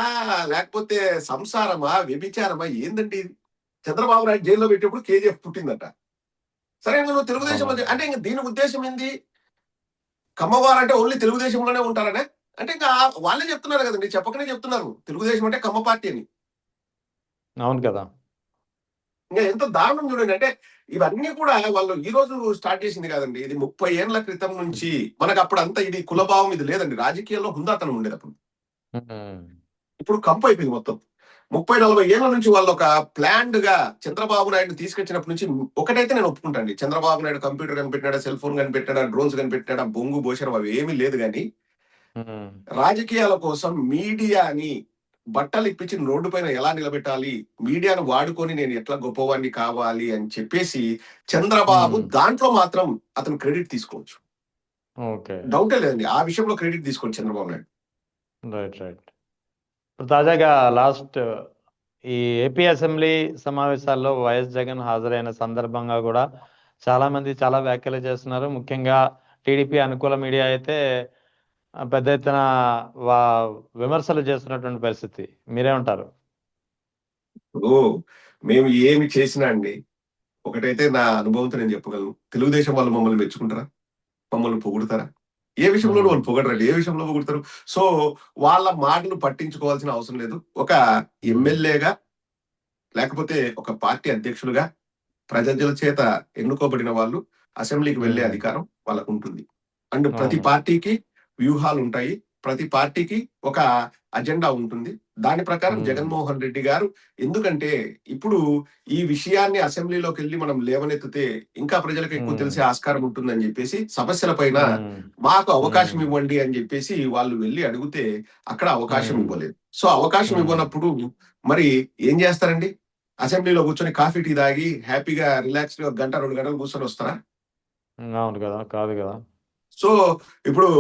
లేకపోతే సంసారమా, వ్యభిచారమా, ఏందండి ఇది? చంద్రబాబు నాయుడు జైల్లో పెట్టినప్పుడు కేజీఎఫ్ పుట్టిందట. సరే నువ్వు తెలుగుదేశంలో అవును. అంటే ఇంక దీని ఉద్దేశం ఏంది, కమ్మవారంటే ఓన్లీ తెలుగుదేశంలోనే ఉంటారనే? అంటే ఇంకా వాళ్ళే చెప్తున్నారు కదండి, చెప్పకనే చెప్తున్నారు తెలుగుదేశం అంటే కమ్మ పార్టీ అని. అవును కదా. ఇంకా ఎంత దారుణం చూడండి. అంటే ఇవన్నీ కూడా వాళ్ళు ఈ రోజు స్టార్ట్ చేసింది కాదండి, ఇది 30 ఏళ్ల క్రితం నుంచి. మనకు అప్పుడు అంతా ఇది కులభావం ఇది లేదండి, రాజకీయాల్లో హుందాతనం ఉండేది అప్పుడు. ఉమ్, ఇప్పుడు కంపు అయిపోయింది మొత్తం. 30-40 ఏళ్ల నుంచి వాళ్ళు ఒక ప్లాన్డ్ గా చంద్రబాబు నాయుడు తీసుకొచ్చినప్పటి నుంచి ఒకటైతే నేను ఒప్పుకుంటాండి, చంద్రబాబు నాయుడు కంప్యూటర్ కనిపెట్టాడా, సెల్ ఫోన్ కనిపెట్టాడా, డ్రోన్స్ కనిపెట్టాడా, బొంగు భోషణం అవి ఏమీ లేదు కానీ, ఉమ్, రాజకీయాల కోసం మీడియాని బట్టలు ఇప్పించి రోడ్డు పైన ఎలా నిలబెట్టాలి, మీడియాను వాడుకొని నేను ఎట్లా గొప్పవాడిని కావాలి అని చెప్పేసి చంద్రబాబు ఉమ్, దాంట్లో మాత్రం అతను క్రెడిట్ తీసుకోవచ్చు. ఓకే. డౌటే లేదండి, ఆ విషయంలో క్రెడిట్ తీసుకోవచ్చు చంద్రబాబు నాయుడు. Right right. ఇప్పుడు తాజాగా లాస్ట్ ఈ ఏపీ అసెంబ్లీ సమావేశాల్లో వైఎస్ జగన్ హాజరైన సందర్భంగా కూడా చాలా మంది చాలా వ్యాఖ్యలు చేస్తున్నారు. ముఖ్యంగా టీడీపీ అనుకూల మీడియా అయితే పెద్ద ఎత్తున వా విమర్శలు చేస్తున్నటువంటి పరిస్థితి. మీరేమంటారు? ఇప్పుడు మేము ఏమి చేసినా అండి, ఒకటైతే నా అనుభవంతో నేను చెప్పగలను, తెలుగుదేశం వాళ్ళు మమ్మల్ని మెచ్చుకుంటారా, మమ్మల్ని పొగుడుతారా? ఏ విషయంలోనూ ఉమ్, వాళ్ళు పొగడరండి. ఏ విషయంలో పొగుడతారు? సో వాళ్ళ మాటలు పట్టించుకోవాల్సిన అవసరం లేదు. ఒక ఉమ్, ఎమ్మెల్యేగా లేకపోతే ఒక పార్టీ అధ్యక్షులుగా ప్రజల చేత ఎన్నుకోబడిన వాళ్ళు అసెంబ్లీకి వెళ్లే ఉమ్, అధికారం వాళ్ళకు ఉంటుంది. అండ్ ప్రతి అవును. పార్టీకి వ్యూహాలు ఉంటాయి. ప్రతి పార్టీకి ఒక అజెండా ఉంటుంది. దాని ప్రకారం ఉమ్, జగన్మోహన్ రెడ్డి గారు, ఎందుకంటే ఇప్పుడు ఈ విషయాన్ని అసెంబ్లీలోకి వెళ్ళి మనం లేవనెత్తితే ఇంకా ప్రజలకు ఎక్కువ ఉమ్, తెలిసే ఆస్కారం ఉంటుందని చెప్పేసి సమస్యల పైన ఉమ్, మాకు అవకాశం ఉమ్, ఇవ్వండి అని చెప్పేసి వాళ్ళు వెళ్ళి అడిగితే అక్కడ అవకాశం ఉమ్, ఇవ్వలేదు. సో అవకాశం ఉమ్, ఇవ్వనప్పుడు మరి ఏం చేస్తారండి? అసెంబ్లీలో కూర్చొని కాఫీ టీ తాగి హ్యాపీగా రిలాక్స్ గా 1 గంట 2 గంటలు కూర్చొని వస్తారా? అవును కదా, కాదు కదా. సో ఇప్పుడు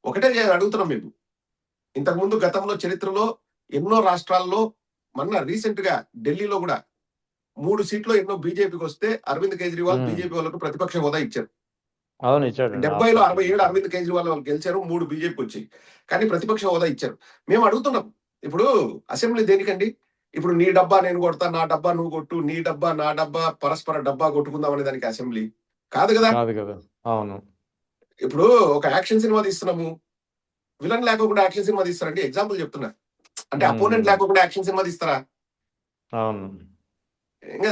ఒకటే అడుగుతున్నాం మేము. ఇంతకుముందు గతంలో చరిత్రలో ఎన్నో రాష్ట్రాల్లో, మొన్న రీసెంట్ గా ఢిల్లీలో కూడా 3 సీట్లు ఎన్నో బీజేపీకి వస్తే అరవింద్ కేజ్రీవాల్ ఉమ్, బీజేపీ వాళ్ళకు ప్రతిపక్ష హోదా ఇచ్చారు. అవును ఇచ్చాడండి 70లో హాస్పిటల్ 67 ఇచ్చాడు. అరవింద్ కేజ్రీవాల్ వాళ్ళు గెలిచారు, 3 బీజేపీకి వచ్చాయి. కానీ ప్రతిపక్ష హోదా ఇచ్చారు. మేము అడుగుతున్నాం, ఇప్పుడు అసెంబ్లీ దేనికండి? ఇప్పుడు నీ డబ్బా నేను కొడతా, నా డబ్బా నువ్వు కొట్టు, నీ డబ్బా నా డబ్బా పరస్పర డబ్బా కొట్టుకుందాం అనే దానికి అసెంబ్లీ కాదు కదా. కాదు కదా. అవును. ఇప్పుడు ఒక యాక్షన్ సినిమా తీస్తున్నాము, విలన్ లేకుండా యాక్షన్ సినిమా తీస్తారండి, ఎగ్జాంపుల్ చెప్తున్నా. అంటే అపోనెంట్ ఉమ్, లేకుండా యాక్షన్ సినిమా తీస్తారా? అవును. ఇంకా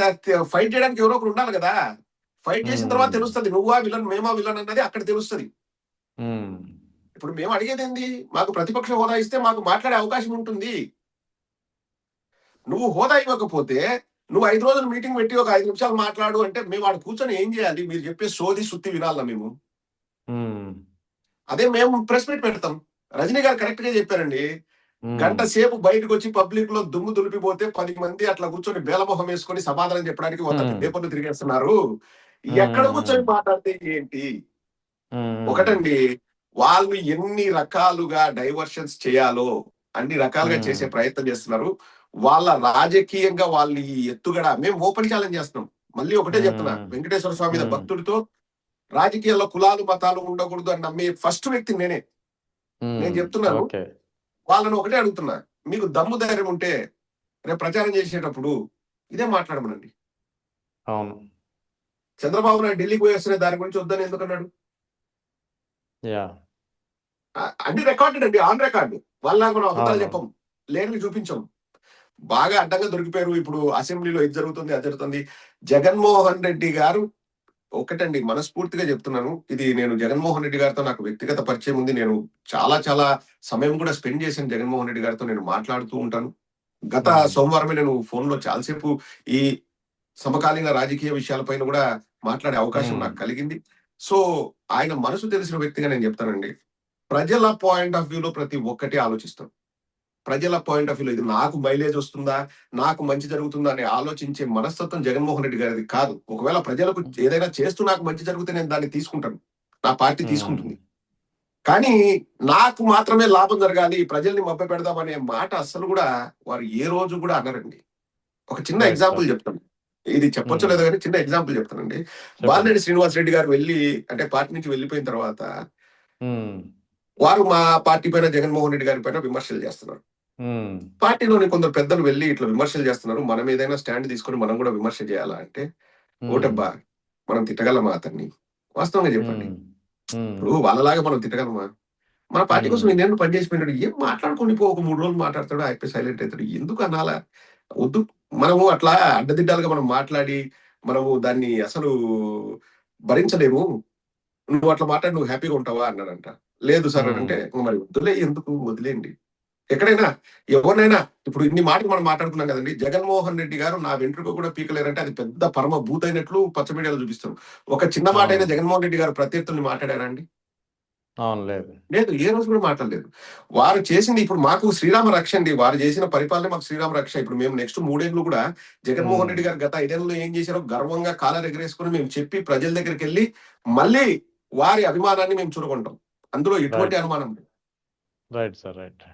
ఫైట్ చేయడానికి ఎవరో ఒకరు ఉండాలి కదా. ఫైట్ చేసిన తర్వాత ఉమ్, తెలుస్తుంది నువ్వా విలన్ మేమా విలన్ అన్నది అక్కడ తెలుస్తుంది. ఉమ్, ఇప్పుడు మేము అడిగేది ఏంది, మాకు ప్రతిపక్ష హోదా ఇస్తే మాకు మాట్లాడే అవకాశం ఉంటుంది. నువ్వు హోదా ఇవ్వకపోతే నువ్వు 5 రోజులు మీటింగ్ పెట్టి ఒక 5 నిమిషాలు మాట్లాడు అంటే మేము ఆడ కూర్చొని ఏం చేయాలి? మీరు చెప్పే సోది సుత్తి వినాలా మేము? ఉమ్, అదే మేము ప్రెస్ మీట్ పెడతాం. రజనీ గారు కరెక్ట్ గా చెప్పారండి. గంట సేపు బయటకు వచ్చి పబ్లిక్ లో దుమ్ము దులిపిపోతే 10 మంది అట్లా కూర్చొని బేలమొహం వేసుకొని సమాధానం చెప్పడానికి 100 పేపర్లు తిరిగేస్తున్నారు. ఎక్కడ కూర్చొని మాట్లాడితే ఏంటి? ఒకటండి, వాళ్ళు ఎన్ని రకాలుగా డైవర్షన్స్ చేయాలో అన్ని రకాలుగా చేసే ప్రయత్నం చేస్తున్నారు. వాళ్ళ రాజకీయంగా వాళ్ళు ఈ ఎత్తుగడ మేము ఓపెన్ ఛాలెంజ్ చేస్తున్నాం. మళ్ళీ ఒకటే చెప్తున్నా, వెంకటేశ్వర స్వామి మీద భక్తుడితో రాజకీయాల్లో కులాలు మతాలు ఉండకూడదు అని నమ్మే ఫస్ట్ వ్యక్తి నేనే. నేను చెప్తున్నాను, వాళ్ళని ఒకటే అడుగుతున్నా, మీకు దమ్ము ధైర్యం ఉంటే రేపు ప్రచారం చేసేటప్పుడు ఇదే మాట్లాడమనండి. అవును, చంద్రబాబు నాయుడు ఢిల్లీకి పోయి వస్తున్న దాని గురించి వద్దని ఎందుకన్నాడు? అన్ని రికార్డెడ్ అండి, ఆన్ రికార్డు. వాళ్ళలాగా మనం అబద్ధాలు చెప్పం, లేనివి చూపించాం. బాగా అడ్డంగా దొరికిపోయారు. ఇప్పుడు అసెంబ్లీలో ఇది జరుగుతుంది, అది జరుగుతుంది. జగన్మోహన్ రెడ్డి గారు ఒకటండి, మనస్ఫూర్తిగా చెప్తున్నాను, ఇది నేను జగన్మోహన్ రెడ్డి గారితో నాకు వ్యక్తిగత పరిచయం ఉంది. నేను చాలా చాలా సమయం కూడా స్పెండ్ చేశాను జగన్మోహన్ రెడ్డి గారితో. నేను మాట్లాడుతూ ఉంటాను. గత సోమవారమే నేను ఫోన్ లో చాలాసేపు ఈ సమకాలీన రాజకీయ విషయాలపైన కూడా మాట్లాడే అవకాశం నాకు కలిగింది. సో ఆయన మనసు తెలిసిన వ్యక్తిగా నేను చెప్తానండి, ప్రజల పాయింట్ ఆఫ్ వ్యూలో ప్రతి ఒక్కటి ఆలోచిస్తాం. ప్రజల పాయింట్ ఆఫ్ వ్యూలో ఇది నాకు మైలేజ్ వస్తుందా, నాకు మంచి జరుగుతుందా అని ఆలోచించే మనస్తత్వం జగన్మోహన్ రెడ్డి గారిది కాదు. ఒకవేళ ప్రజలకు ఏదైనా చేస్తూ నాకు మంచి జరిగితే నేను దాన్ని తీసుకుంటాను, నా పార్టీ తీసుకుంటుంది. కానీ నాకు మాత్రమే లాభం జరగాలి, ప్రజల్ని మభ్య పెడదామనే మాట అస్సలు కూడా వారు ఏ రోజు కూడా అనరండి. ఒక చిన్న ఎగ్జాంపుల్ చెప్తాను, ఇది చెప్పొచ్చు లేదో కానీ చిన్న ఎగ్జాంపుల్ చెప్తానండి. బాలినేని శ్రీనివాస్ రెడ్డి గారు అంటే పార్టీ నుంచి వెళ్ళిపోయిన తర్వాత వారు మా పార్టీ పైన జగన్మోహన్ రెడ్డి గారి పైన విమర్శలు చేస్తున్నారు. పార్టీలోని కొందరు పెద్దలు వెళ్ళి ఇట్లా విమర్శలు చేస్తున్నారు, మనం ఏదైనా స్టాండ్ తీసుకొని మనం కూడా విమర్శ చేయాలా అంటే, ఓటబ్బా మనం తిట్టగలమా అతన్ని? వాస్తవంగా చెప్పండి. ఇప్పుడు వాళ్ళలాగా మనం తిట్టగలమా? మన పార్టీ కోసం ఇన్నేళ్ళు పనిచేసిపోయినాడు, ఏం మాట్లాడుకొని ఒక 3 రోజులు మాట్లాడతాడు, అయిపోయి సైలెంట్ అవుతాడు. ఎందుకు అనాలా? వద్దు. మనము అట్లా అడ్డదిడ్డాలుగా మనం మాట్లాడి మనము దాన్ని అసలు భరించలేము. నువ్వు అట్లా మాట్లాడి నువ్వు హ్యాపీగా ఉంటావా అన్నాడంట. లేదు సార్ అంటే, మరి వద్దులే, ఎందుకు వదిలేయండి. ఎక్కడైనా ఎవరినైనా ఇప్పుడు ఇన్ని మాటలు మనం మాట్లాడుకున్నాం కదండి. జగన్మోహన్ రెడ్డి గారు నా వెంట్రుక కూడా పీకలేరంటే అది పెద్ద పరమ భూతైనట్లు పచ్చ మీడియాలో చూపిస్తారు. ఒక చిన్న మాట అయినా జగన్మోహన్ రెడ్డి గారు ప్రత్యర్థుల్ని మాట్లాడారా అండి? లేదు, ఏ రోజు కూడా మాట్లాడలేదు. వారు చేసింది ఇప్పుడు మాకు శ్రీరామ రక్ష అండి. వారు చేసిన పరిపాలన మాకు శ్రీరామ రక్ష. ఇప్పుడు మేము నెక్స్ట్ 3 ఏళ్ళు కూడా జగన్మోహన్ రెడ్డి గారు గత 5 ఏళ్ళలో ఏం చేశారో గర్వంగా కాలర్ ఎగరేసుకుని మేము చెప్పి ప్రజల దగ్గరికి వెళ్ళి మళ్ళీ వారి అభిమానాన్ని మేము చూరగొంటాం. అందులో ఎటువంటి అనుమానం లేదు.